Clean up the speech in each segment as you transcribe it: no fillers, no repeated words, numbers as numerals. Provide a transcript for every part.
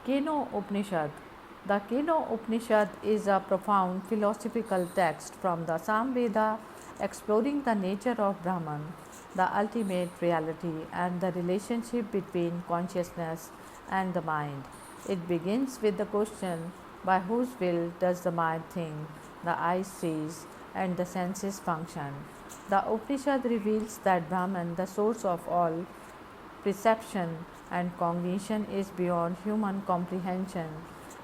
Kena Upanishad. The Kena Upanishad is a profound philosophical text from the Samveda exploring the nature of Brahman, the ultimate reality, and the relationship between consciousness and the mind. It begins with the question, by whose will does the mind think, the eye sees, and the senses function? The Upanishad reveals that Brahman, the source of all perception and cognition, is beyond human comprehension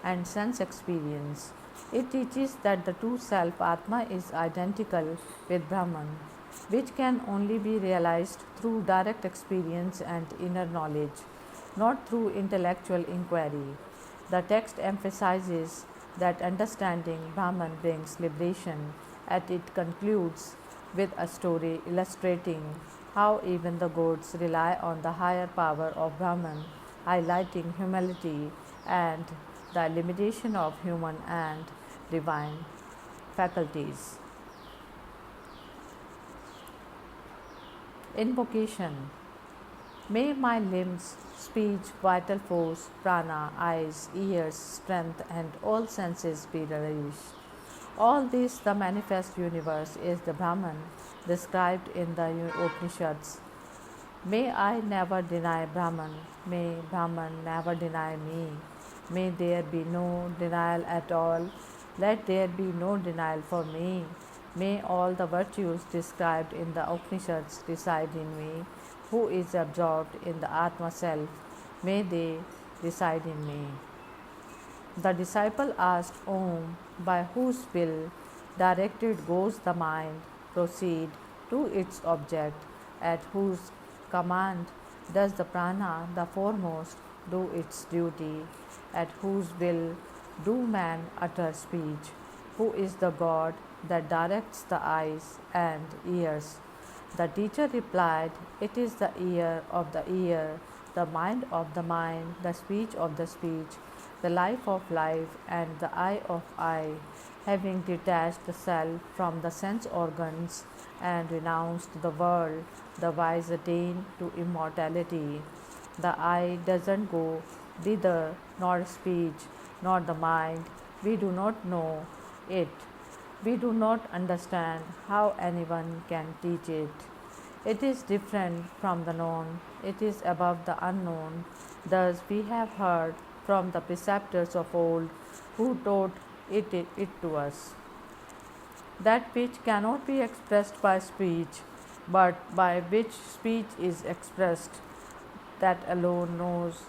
and sense experience. It teaches that the true self, Atma, is identical with Brahman, which can only be realized through direct experience and inner knowledge, not through intellectual inquiry. The text emphasizes that understanding Brahman brings liberation, and it concludes with a story illustrating how even the gods rely on the higher power of Brahman, highlighting humility and the limitation of human and divine faculties. Invocation. May my limbs, speech, vital force, prana, eyes, ears, strength, and all senses be nourished. All this, the manifest universe, is the Brahman described in the Upanishads. May I never deny Brahman. May Brahman never deny me. May there be no denial at all. Let there be no denial for me. May all the virtues described in the Upanishads reside in me, who is absorbed in the Atma self. May they reside in me. The disciple asked Om, by whose will directed goes the mind, proceed to its object, at whose command does the prana, the foremost, do its duty, at whose will do man utter speech, who is the God that directs the eyes and ears. The teacher replied, it is the ear of the ear, the mind of the mind, the speech of the speech, the life of life, and the eye of eye. Having detached the self from the sense organs and renounced the world, the wise attain to immortality. The eye doesn't go thither, nor speech, nor the mind. We do not know it. We do not understand how anyone can teach it. It is different from the known, it is above the unknown. Thus, we have heard from the preceptors of old who taught it to us. That which cannot be expressed by speech, but by which speech is expressed, that alone knows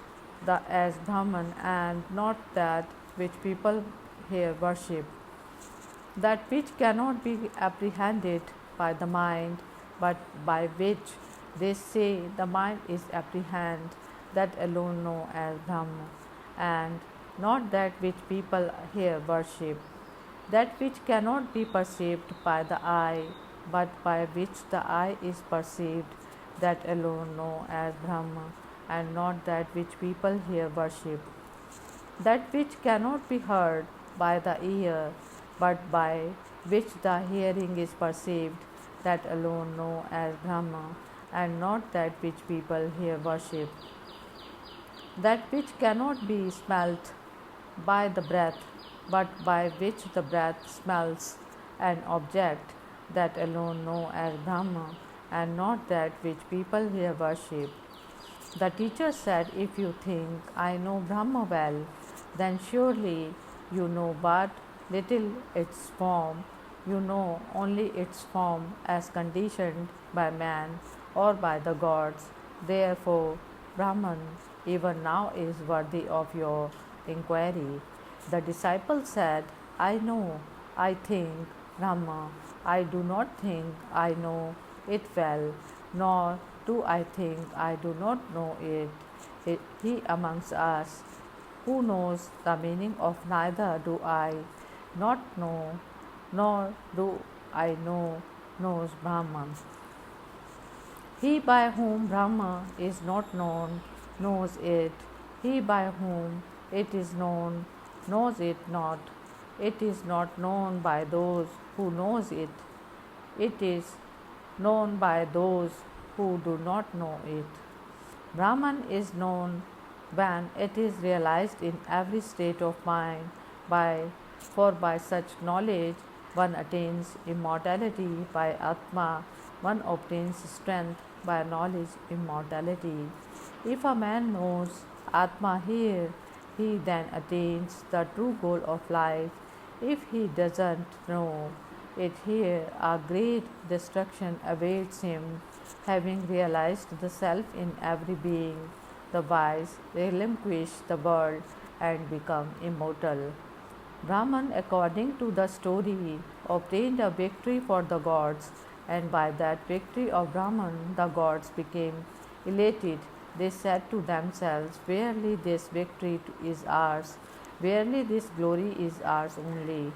the as Brahman, and not that which people here worship. That which cannot be apprehended by the mind, but by which they say the mind is apprehend, that alone know as Brahma, and not that which people here worship. That which cannot be perceived by the eye, but by which the eye is perceived, that alone know as Brahma, and not that which people here worship. That which cannot be heard by the ear, but by which the hearing is perceived, that alone know as Brahma, and not that which people here worship. That which cannot be smelt by the breath, but by which the breath smells an object, that alone know as Brahma, and not that which people here worship. The teacher said, if you think I know Brahma well, then surely you know but little its form. You know only its form as conditioned by man or by the gods. Therefore, Brahman even now is worthy of your inquiry. The disciple said, I know, I think Brahma. I do not think I know it well, nor do I think I do not know it. He amongst us who knows the meaning of neither do I not know, nor do I know, knows Brahman. He by whom Brahma is not known knows it. He by whom it is known knows it not. It is not known by those who knows it. It is known by those who do not know it. Brahman is known when it is realized in every state of mind. For by such knowledge one attains immortality, by Atma one obtains strength, by knowledge immortality. If a man knows Atma here, he then attains the true goal of life. If he doesn't know it here, a great destruction awaits him. Having realized the self in every being, the wise relinquish the world and become immortal. Brahman, according to the story, obtained a victory for the gods, and by that victory of Brahman, the gods became elated. They said to themselves, "Verily, this victory is ours. Verily, this glory is ours only."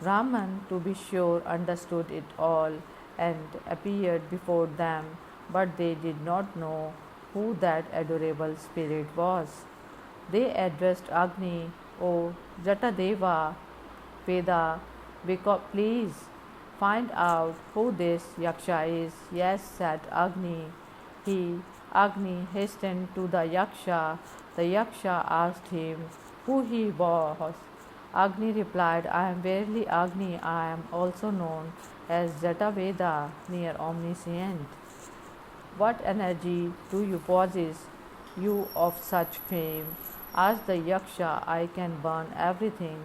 Brahman, to be sure, understood it all and appeared before them, but they did not know who that adorable spirit was. They addressed Agni, "O Jatadeva, Veda, please find out who this Yaksha is." "Yes," said Agni. Agni hastened to the Yaksha. The Yaksha asked him who he was. Agni replied, "I am verily Agni. I am also known as Jataveda, near omniscient. What energy do you possess, you of such fame?" Asked the Yaksha. "I can burn everything,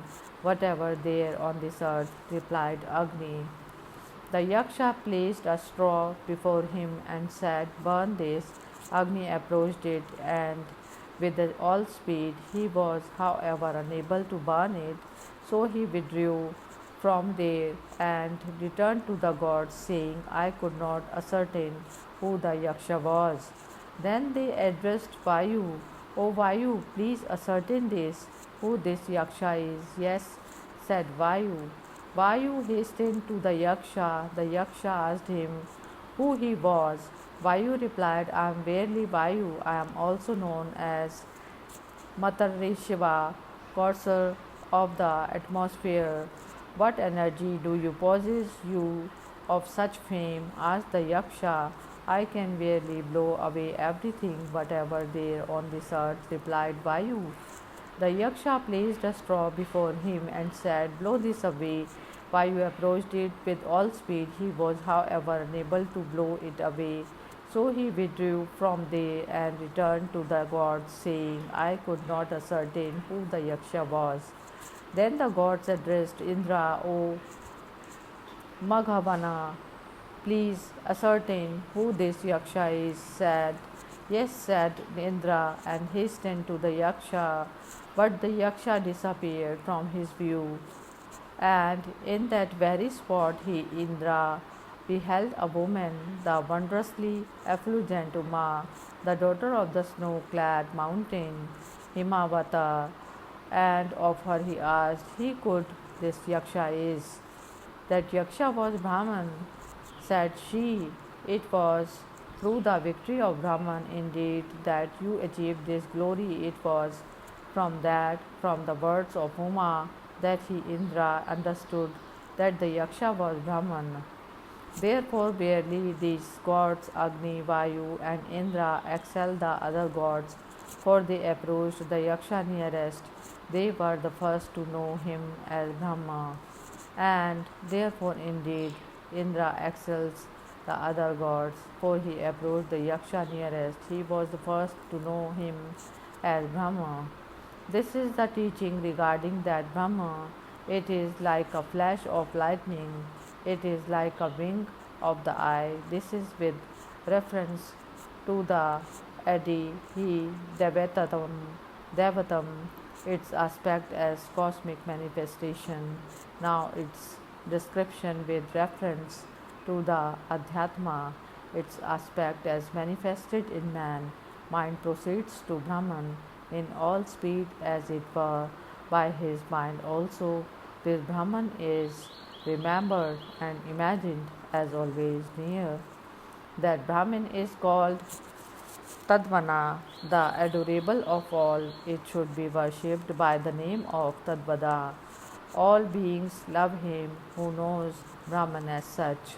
whatever there on this earth," replied Agni. The Yaksha placed a straw before him and said, "Burn this." Agni approached it, and with all speed. He was, however, unable to burn it, so he withdrew from there and returned to the gods, saying, "I could not ascertain who the Yaksha was." Then they addressed Vayu. "O Vayu, please ascertain this, who this Yaksha is." "Yes," said Vayu. Vayu hastened to the Yaksha. The Yaksha asked him who he was. Vayu replied, "I am verily Vayu. I am also known as Matareshva, courser of the atmosphere." "What energy do you possess, you of such fame?" asked the Yaksha. "I can verily blow away everything, whatever there on this earth," replied Vayu. The Yaksha placed a straw before him and said, "Blow this away." Vayu approached it with all speed. He was, however, unable to blow it away, so he withdrew from there and returned to the gods, saying, "I could not ascertain who the Yaksha was." Then the gods addressed Indra, "O Maghavana, please ascertain who this Yaksha is." "Yes," said Indra, and hastened to the Yaksha. But the Yaksha disappeared from his view, and in that very spot Indra beheld a woman, the wondrously effulgent Uma, the daughter of the snow-clad mountain Himavata, and of her he asked, "He could this Yaksha is?" "That Yaksha was Brahman," said she. "It was through the victory of Brahman indeed that you achieved this glory." It was from the words of Uma, that Indra understood that the Yaksha was Brahman. Therefore, barely these gods, Agni, Vayu, and Indra, excel the other gods, for they approached the Yaksha nearest. They were the first to know him as Brahma, and therefore, indeed, Indra excels the other gods, for he approached the Yaksha nearest. He was the first to know him as Brahma. This is the teaching regarding that Brahma. It is like a flash of lightning. It is like a wink of the eye. This is with reference to the Adi, he, Devatam, its aspect as cosmic manifestation. Now its description with reference to the Adhyatma, its aspect as manifested in man. Mind proceeds to Brahman in all speed, as it were, by his mind also. This Brahman is remembered and imagined as always near. That Brahman is called Tadvana, the adorable of all. It should be worshipped by the name of Tadvada. All beings love him who knows Brahman as such.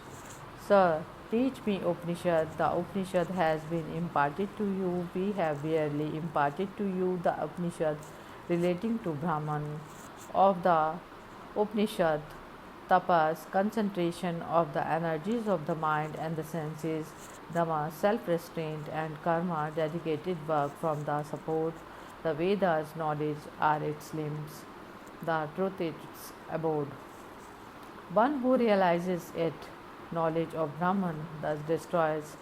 Sir, Teach me, Upanishad. The Upanishad has been imparted to you. We have barely imparted to you the Upanishad relating to Brahman. Of the Upanishad, tapas, concentration of the energies of the mind and the senses, dhamma, self restraint, and karma, dedicated work from the support. The Vedas, knowledge, are its limbs, the truth its abode. One who realizes it, knowledge of Brahman, thus destroys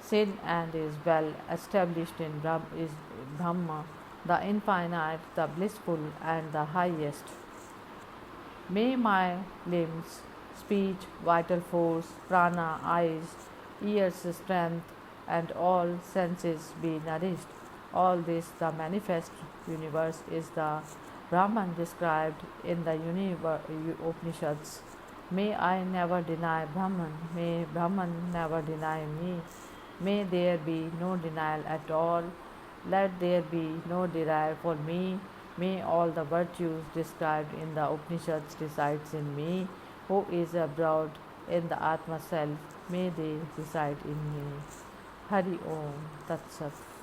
sin and is well established in Brahma, the infinite, the blissful, and the highest. May my limbs, speech, vital force, prana, eyes, ears, strength, and all senses be nourished. All this, the manifest universe, is the Brahman described in the Upanishads. May I never deny Brahman. May Brahman never deny me. May there be no denial at all. Let there be no desire for me. May all the virtues described in the Upanishads resides in me, who is abroad in the Atma self. May they reside in me. Hari Om Tat Sat.